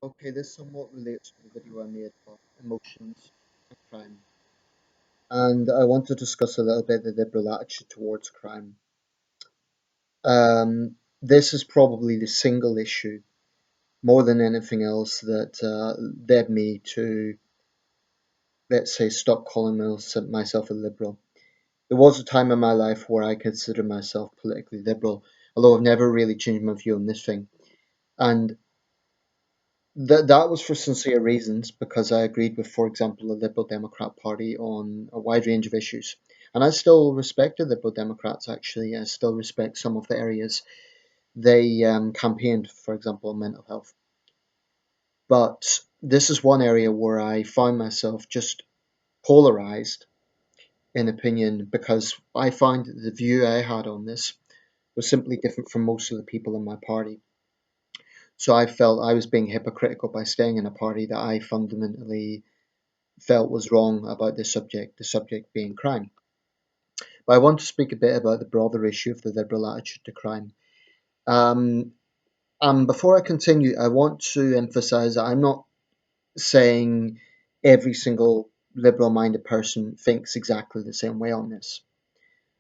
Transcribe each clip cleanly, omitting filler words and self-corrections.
Okay, this somewhat relates to the video I made about emotions and crime. And I want to discuss a little bit the liberal attitude towards crime. This is probably the single issue, more than anything else, that led me to, let's say, stop calling myself a liberal. There was a time in my life where I considered myself politically liberal, although I've never really changed my view on this thing. And that was for sincere reasons because I agreed with, for example, the Liberal Democrat Party on a wide range of issues. And I still respect the Liberal Democrats, actually. I still respect some of the areas they campaigned, for example, on mental health. But this is one area where I found myself just polarized in opinion because I found that the view I had on this was simply different from most of the people in my party. So I felt I was being hypocritical by staying in a party that I fundamentally felt was wrong about the subject being crime. But I want to speak a bit about the broader issue of the liberal attitude to crime. Um, and before I continue, I want to emphasize that I'm not saying every single liberal minded person thinks exactly the same way on this.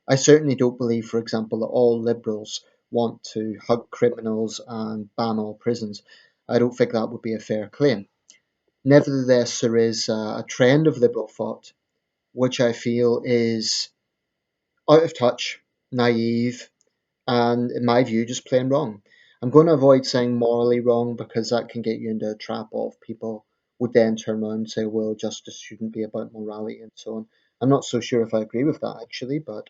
I certainly don't believe, for example, that all liberals want to hug criminals and ban all prisons. I don't think that would be a fair claim. Nevertheless, there is a trend of liberal thought which I feel is out of touch, naive, and in my view, just plain wrong. I'm going to avoid saying morally wrong because that can get you into a trap of people would then turn around and say, well, justice shouldn't be about morality and so on. I'm not so sure if I agree with that actually, but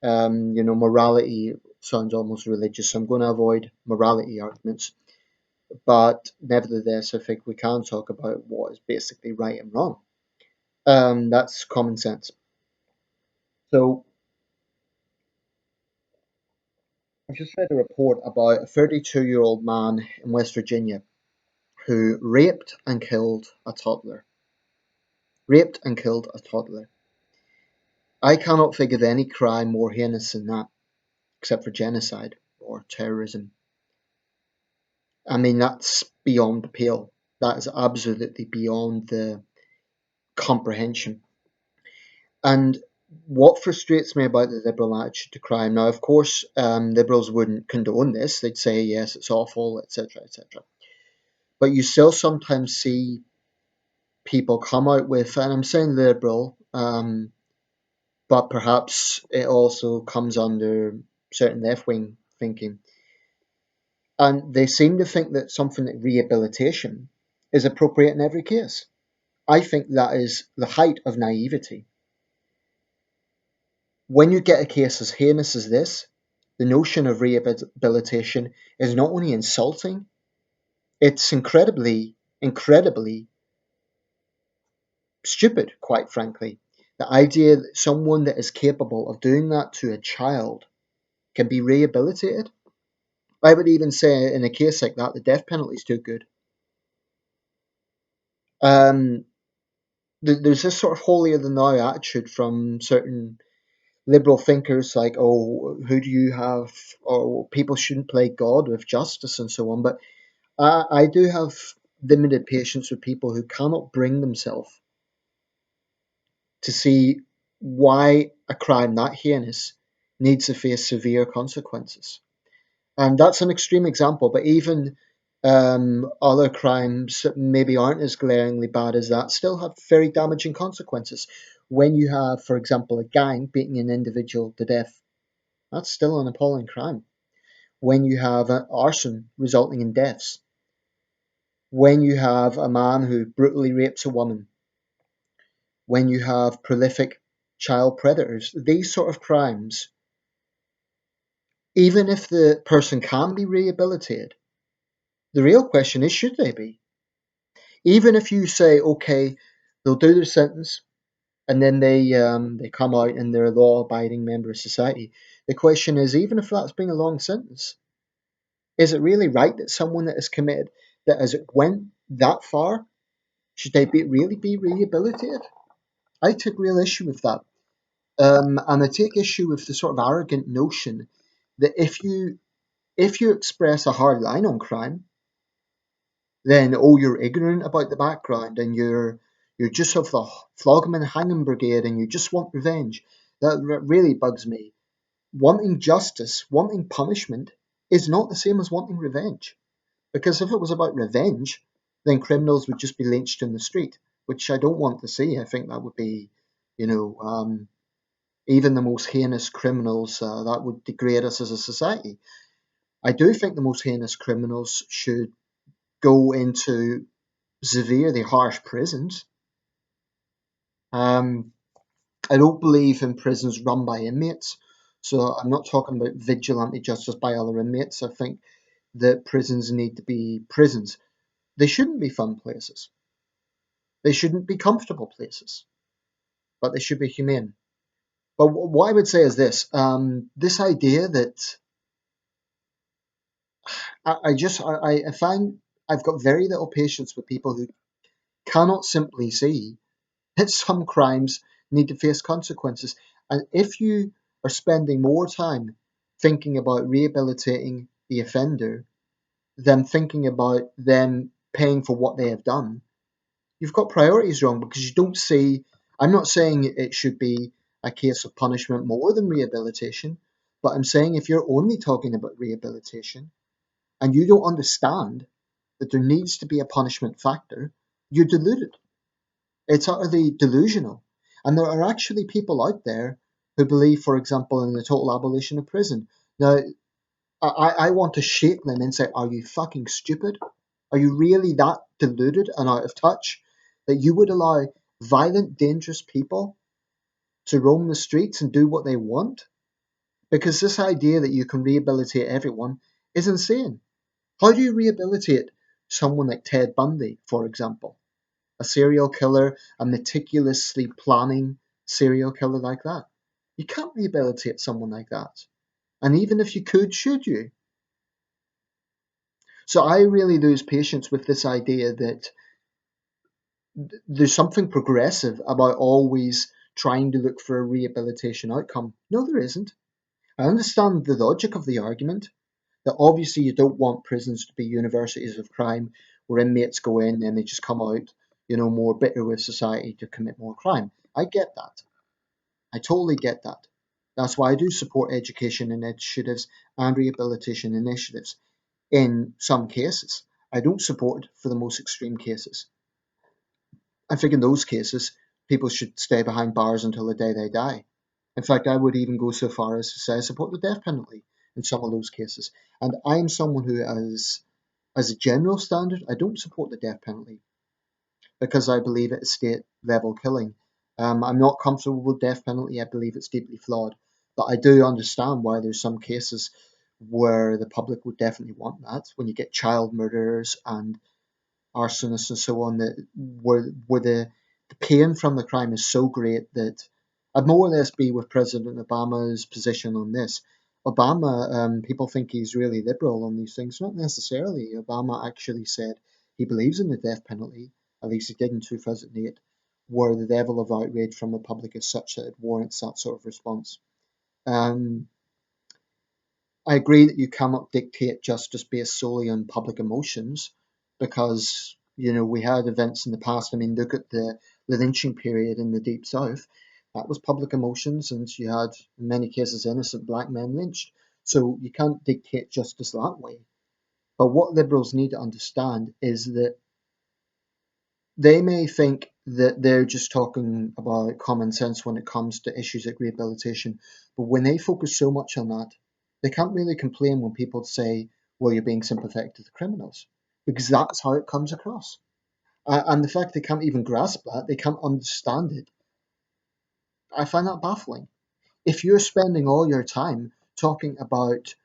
morality sounds almost religious, so I'm going to avoid morality arguments. But nevertheless, I think we can talk about what is basically right and wrong. That's common sense. So I've just read a report about a 32-year-old man in West Virginia who raped and killed a toddler. Raped and killed a toddler. I cannot think of any crime more heinous than that, except for genocide or terrorism. I mean, that's beyond the pale. That is absolutely beyond the comprehension. And what frustrates me about the liberal attitude to crime now, of course, liberals wouldn't condone this. They'd say, yes, it's awful, etc., etc. But you still sometimes see people come out with, and I'm saying liberal, but perhaps it also comes under certain left wing thinking. And they seem to think that something like rehabilitation is appropriate in every case. I think that is the height of naivety. When you get a case as heinous as this, the notion of rehabilitation is not only insulting, it's incredibly stupid, quite frankly. The idea that someone that is capable of doing that to a child can be rehabilitated. I would even say in a case like that, the death penalty is too good. Um, there's this sort of holier than thou attitude from certain liberal thinkers, like, oh, who do you have? Or people shouldn't play God with justice and so on. But I do have limited patience with people who cannot bring themselves to see why a crime that heinous needs to face severe consequences. And that's an extreme example, but even other crimes that maybe aren't as glaringly bad as that still have very damaging consequences. When you have, for example, a gang beating an individual to death, that's still an appalling crime. When you have an arson resulting in deaths, when you have a man who brutally rapes a woman, when you have prolific child predators, these sort of crimes, even if the person can be rehabilitated, the real question is should they be? Even if you say, okay, they'll do their sentence and then they come out and they're a law abiding member of society, the question is, even if that's being a long sentence, is it really right that someone that is committed, that has went that far, should they really be rehabilitated? I take real issue with that. And I take issue with the sort of arrogant notion that if you express a hard line on crime, then oh, you're ignorant about the background and you're just of the flog 'em and hang 'em brigade and you just want revenge. That really bugs me. Wanting justice, wanting punishment is not the same as wanting revenge. Because if it was about revenge, then criminals would just be lynched in the street, which I don't want to see. I think that would be, you know, even the most heinous criminals, that would degrade us as a society. I do think the most heinous criminals should go into severely harsh prisons. Um, I don't believe in prisons run by inmates. So I'm not talking about vigilante justice by other inmates. I think that prisons need to be prisons. They shouldn't be fun places. They shouldn't be comfortable places, but they should be humane. But what I would say is this: this idea that I find I've got very little patience with people who cannot simply see that some crimes need to face consequences. And if you are spending more time thinking about rehabilitating the offender than thinking about them paying for what they have done, you've got priorities wrong because you don't see. I'm not saying it should be a case of punishment more than rehabilitation, but I'm saying if you're only talking about rehabilitation and you don't understand that there needs to be a punishment factor, you're deluded. It's utterly delusional. And there are actually people out there who believe, for example, in the total abolition of prison. Now, I want to shake them and say, are you fucking stupid? Are you really that deluded and out of touch that you would allow violent, dangerous people to roam the streets and do what they want? Because this idea that you can rehabilitate everyone is insane. How do you rehabilitate someone like Ted Bundy, for example? A serial killer, a meticulously planning serial killer like that. You can't rehabilitate someone like that. And even if you could, should you? So I really lose patience with this idea that there's something progressive about always trying to look for a rehabilitation outcome. No, there isn't. I understand the logic of the argument that obviously you don't want prisons to be universities of crime where inmates go in and they just come out, more bitter with society to commit more crime. I get that. I totally get that. That's why I do support education initiatives and rehabilitation initiatives in some cases. I don't support it for the most extreme cases. I think in those cases, people should stay behind bars until the day they die. In fact, I would even go so far as to say I support the death penalty in some of those cases. And I am someone who, as a general standard, I don't support the death penalty because I believe it is state level killing. I'm not comfortable with death penalty. I believe it's deeply flawed. But I do understand why there's some cases where the public would definitely want that. When you get child murderers and arsonists and so on, that where the pain from the crime is so great that I'd more or less be with President Obama's position on this. Obama, people think he's really liberal on these things. Not necessarily. Obama actually said he believes in the death penalty, at least he did in 2008, where the level of outrage from the public is such that it warrants that sort of response. Um, I agree that you cannot dictate justice based solely on public emotions because, we had events in the past. I mean, look at the lynching period in the Deep South. That was public emotions, and you had, in many cases, innocent black men lynched. So you can't dictate justice that way. But what liberals need to understand is that they may think that they're just talking about common sense when it comes to issues like rehabilitation, but when they focus so much on that, they can't really complain when people say, well, you're being sympathetic to the criminals, because that's how it comes across. And the fact they can't even grasp that, they can't understand it, I find that baffling. If you're spending all your time talking about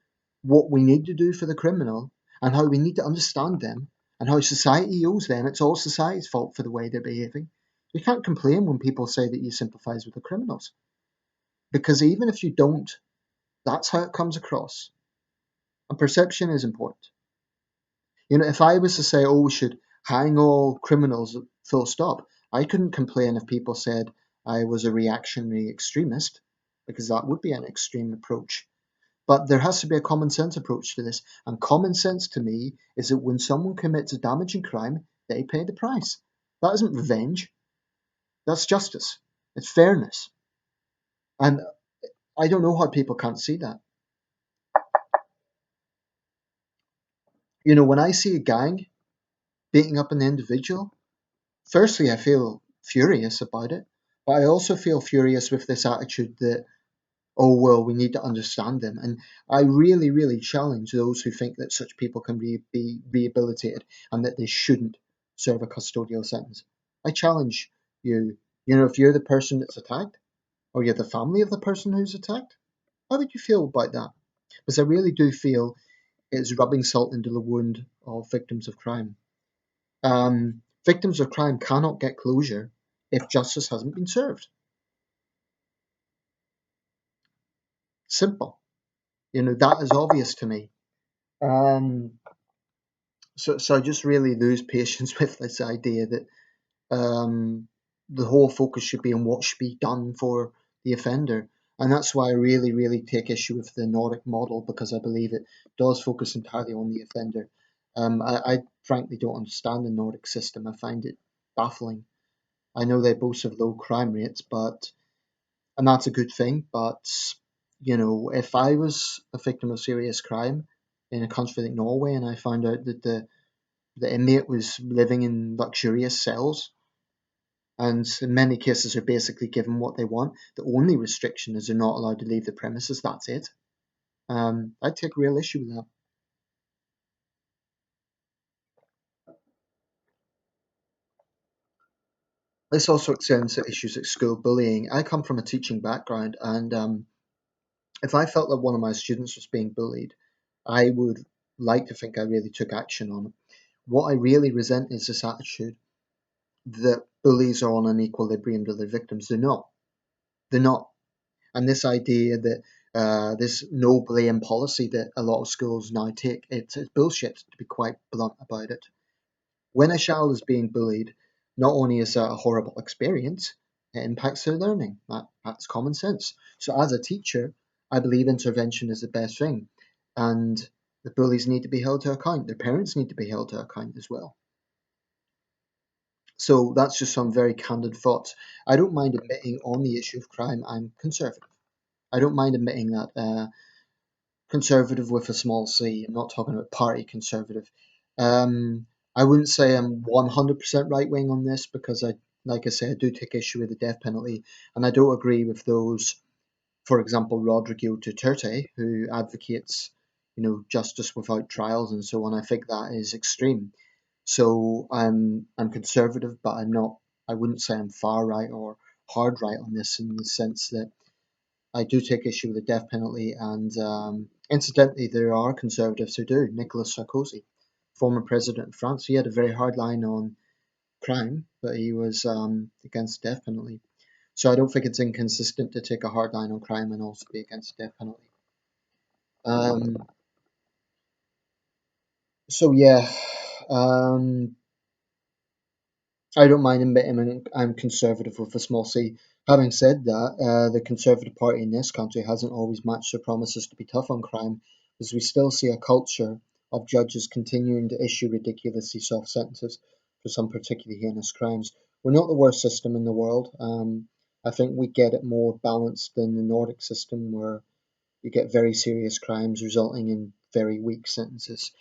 what we need to do for the criminal and how we need to understand them and how society owes them, it's all society's fault for the way they're behaving. You can't complain when people say that you sympathise with the criminals because even if you don't, that's how it comes across. And perception is important. If I was to say, oh, we should hang all criminals full stop, I couldn't complain if people said I was a reactionary extremist because that would be an extreme approach. But there has to be a common sense approach to this. And common sense to me is that when someone commits a damaging crime, they pay the price. That isn't revenge, that's justice. It's fairness. And I don't know how people can't see that. When I see a gang beating up an individual, firstly, I feel furious about it. But I also feel furious with this attitude that, oh, well, we need to understand them. And I really, really challenge those who think that such people can be rehabilitated and that they shouldn't serve a custodial sentence. I challenge you, if you're the person that's attacked or you're the family of the person who's attacked, how would you feel about that? Because I really do feel it's rubbing salt into the wound of victims of crime. Victims of crime cannot get closure if justice hasn't been served. Simple. That is obvious to me. Um, so I just really lose patience with this idea that the whole focus should be on what should be done for the offender. And that's why I really, really take issue with the Nordic model, because I believe it does focus entirely on the offender. I frankly don't understand the Nordic system. I find it baffling. I know they boast of low crime rates, and that's a good thing. But if I was a victim of serious crime in a country like Norway, and I found out that the inmate was living in luxurious cells, and in many cases are basically given what they want, the only restriction is they're not allowed to leave the premises. That's it. I'd take real issue with that. This also extends to issues like school bullying. I come from a teaching background, and if I felt that one of my students was being bullied, I would like to think I really took action on it. What I really resent is this attitude that bullies are on an equilibrium to their victims. They're not. They're not. And this idea that this no blame policy that a lot of schools now take, it's bullshit, to be quite blunt about it. When a child is being bullied, not only is that a horrible experience, it impacts their learning. That's common sense. So as a teacher, I believe intervention is the best thing. And the bullies need to be held to account. Their parents need to be held to account as well. So that's just some very candid thoughts. I don't mind admitting on the issue of crime, I'm conservative. I don't mind admitting that conservative with a small c. I'm not talking about party conservative. Um, I wouldn't say I'm 100% right wing on this, because like I say, I do take issue with the death penalty, and I don't agree with those, for example, Rodrigo Duterte, who advocates, justice without trials and so on. I think that is extreme. So I'm conservative, but I'm not. I wouldn't say I'm far right or hard right on this, in the sense that I do take issue with the death penalty, and incidentally, there are conservatives who do. Nicolas Sarkozy, former president of France, he had a very hard line on crime, but he was against the death penalty. So I don't think it's inconsistent to take a hard line on crime and also be against the death penalty. Um, so yeah, um, I don't mind admitting I'm conservative with a small c. Having said that, the Conservative Party in this country hasn't always matched their promises to be tough on crime, as we still see a culture of judges continuing to issue ridiculously soft sentences for some particularly heinous crimes. We're not the worst system in the world. I think we get it more balanced than the Nordic system, where you get very serious crimes resulting in very weak sentences.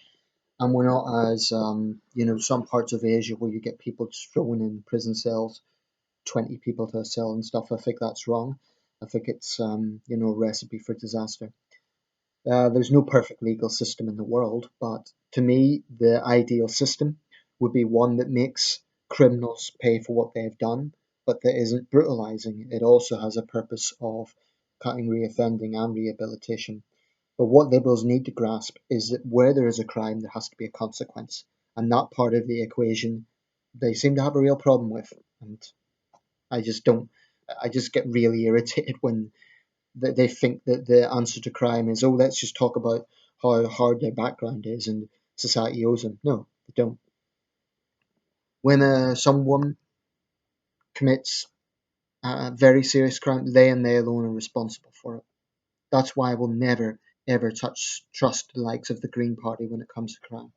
And we're not as some parts of Asia where you get people just thrown in prison cells, 20 people to a cell and stuff. I think that's wrong. I think it's a recipe for disaster. There's no perfect legal system in the world, but to me, the ideal system would be one that makes criminals pay for what they've done, but that isn't brutalizing. It also has a purpose of cutting reoffending and rehabilitation. But what liberals need to grasp is that where there is a crime, there has to be a consequence. And that part of the equation, they seem to have a real problem with. And I just don't, I just get really irritated when they think that the answer to crime is, oh, let's just talk about how hard their background is and society owes them. No, they don't. When someone commits a very serious crime, they and they alone are responsible for it. That's why I will never, ever trust the likes of the Green Party when it comes to crime.